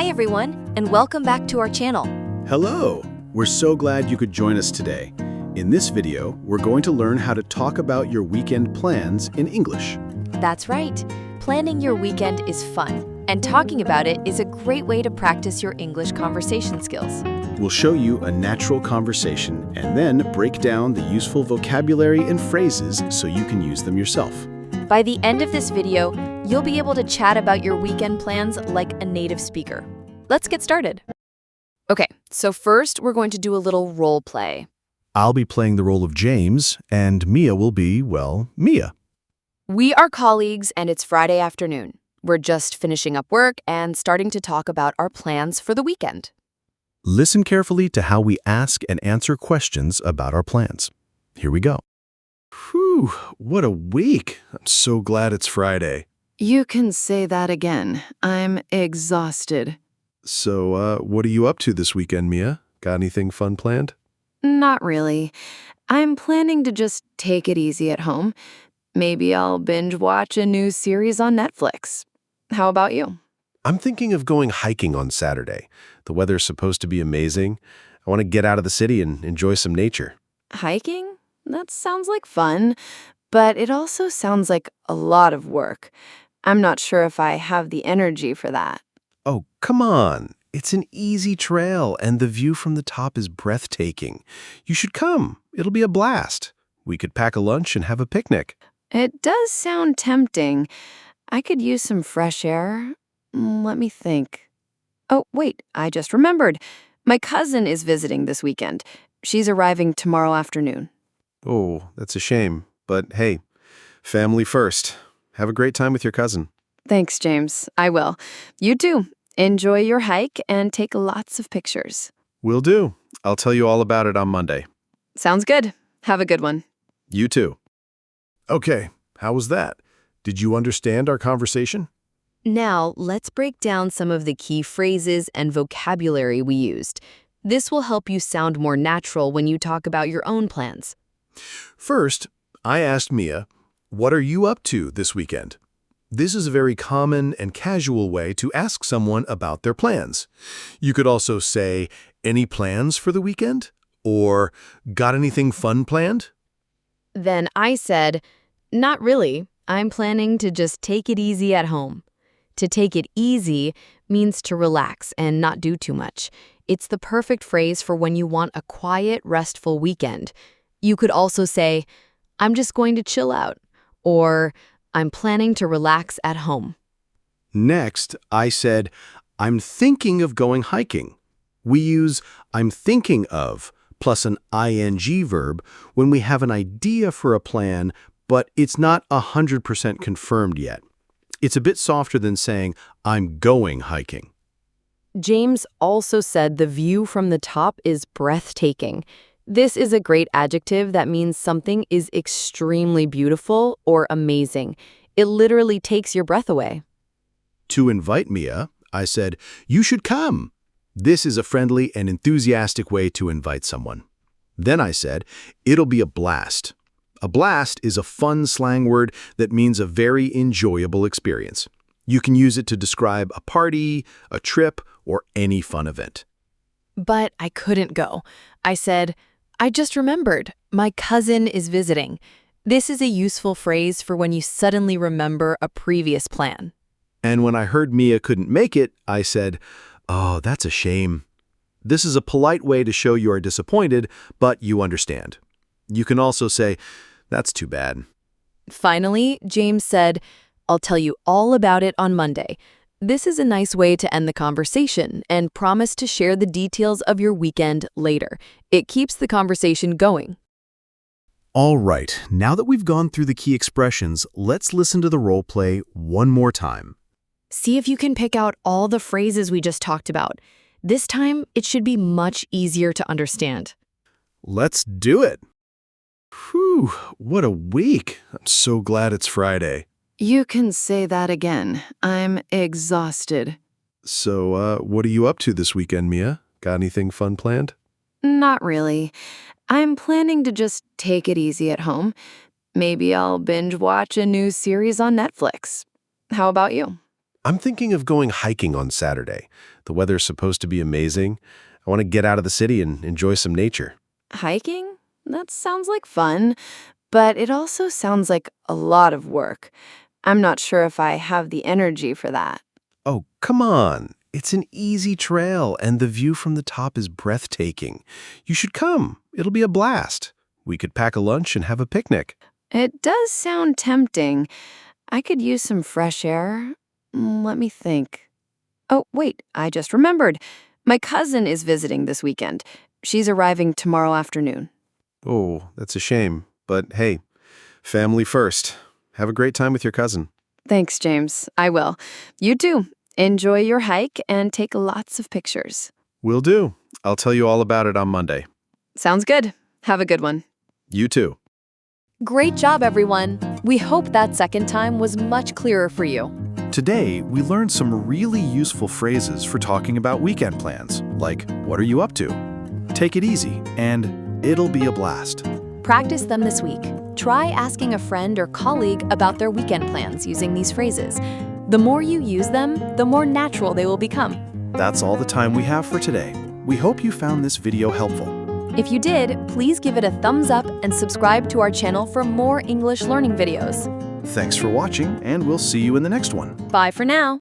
Hi everyone, and welcome back to our channel. Hello! We're so glad you could join us today. In this video, we're going to learn how to talk about your weekend plans in English. That's right. Planning your weekend is fun, and talking about it is a great way to practice your English conversation skills. We'll show you a natural conversation and then break down the useful vocabulary and phrases so you can use them yourself. By the end of this video, you'll be able to chat about your weekend plans like a native speaker. Let's get started. Okay, so first we're going to do a little role play. I'll be playing the role of James, and Mia will be, well, Mia. We are colleagues and it's Friday afternoon. We're just finishing up work and starting to talk about our plans for the weekend. Listen carefully to how we ask and answer questions about our plans. Here we go. Whew, what a week. I'm so glad it's Friday. You can say that again. I'm exhausted. So, what are you up to this weekend, Mia? Got anything fun planned? Not really. I'm planning to just take it easy at home. Maybe I'll binge watch a new series on Netflix. How about you? I'm thinking of going hiking on Saturday. The weather's supposed to be amazing. I want to get out of the city and enjoy some nature. Hiking? That sounds like fun, but it also sounds like a lot of work. I'm not sure if I have the energy for that. Oh, come on. It's an easy trail, and the view from the top is breathtaking. You should come. It'll be a blast. We could pack a lunch and have a picnic. It does sound tempting. I could use some fresh air. Let me think. Oh, wait, I just remembered. My cousin is visiting this weekend. She's arriving tomorrow afternoon. Oh, that's a shame. But hey, family first. Have a great time with your cousin. Thanks, James. I will. You too. Enjoy your hike and take lots of pictures. Will do. I'll tell you all about it on Monday. Sounds good. Have a good one. You too. Okay, how was that? Did you understand our conversation? Now, let's break down some of the key phrases and vocabulary we used. This will help you sound more natural when you talk about your own plans. First, I asked Mia, what are you up to this weekend? This is a very common and casual way to ask someone about their plans. You could also say, any plans for the weekend? Or, got anything fun planned? Then I said, not really. I'm planning to just take it easy at home. To take it easy means to relax and not do too much. It's the perfect phrase for when you want a quiet, restful weekend. You could also say, I'm just going to chill out, or I'm planning to relax at home. Next, I said, I'm thinking of going hiking. We use I'm thinking of plus an ing verb when we have an idea for a plan, but it's not 100% confirmed yet. It's a bit softer than saying, I'm going hiking. James also said the view from the top is breathtaking. This is a great adjective that means something is extremely beautiful or amazing. It literally takes your breath away. To invite Mia, I said, you should come. This is a friendly and enthusiastic way to invite someone. Then I said, it'll be a blast. A blast is a fun slang word that means a very enjoyable experience. You can use it to describe a party, a trip, or any fun event. But I couldn't go. I said, I just remembered, my cousin is visiting. This is a useful phrase for when you suddenly remember a previous plan. And when I heard Mia couldn't make it, I said, oh, that's a shame. This is a polite way to show you are disappointed, but you understand. You can also say, that's too bad. Finally, James said, I'll tell you all about it on Monday. This is a nice way to end the conversation and promise to share the details of your weekend later. It keeps the conversation going. All right, now that we've gone through the key expressions, let's listen to the role play one more time. See if you can pick out all the phrases we just talked about. This time, it should be much easier to understand. Let's do it. Whew, what a week. I'm so glad it's Friday. You can say that again. I'm exhausted. So, what are you up to this weekend, Mia? Got anything fun planned? Not really. I'm planning to just take it easy at home. Maybe I'll binge watch a new series on Netflix. How about you? I'm thinking of going hiking on Saturday. The weather's supposed to be amazing. I want to get out of the city and enjoy some nature. Hiking? That sounds like fun, but it also sounds like a lot of work. I'm not sure if I have the energy for that. Oh, come on. It's an easy trail, and the view from the top is breathtaking. You should come. It'll be a blast. We could pack a lunch and have a picnic. It does sound tempting. I could use some fresh air. Let me think. Oh, wait, I just remembered. My cousin is visiting this weekend. She's arriving tomorrow afternoon. Oh, that's a shame. But hey, family first. Have a great time with your cousin. Thanks, James. I will. You too. Enjoy your hike and take lots of pictures. Will do. I'll tell you all about it on Monday. Sounds good. Have a good one. You too. Great job, everyone. We hope that second time was much clearer for you. Today, we learned some really useful phrases for talking about weekend plans, like, what are you up to? Take it easy, and it'll be a blast. Practice them this week. Try asking a friend or colleague about their weekend plans using these phrases. The more you use them, the more natural they will become. That's all the time we have for today. We hope you found this video helpful. If you did, please give it a thumbs up and subscribe to our channel for more English learning videos. Thanks for watching, and we'll see you in the next one. Bye for now.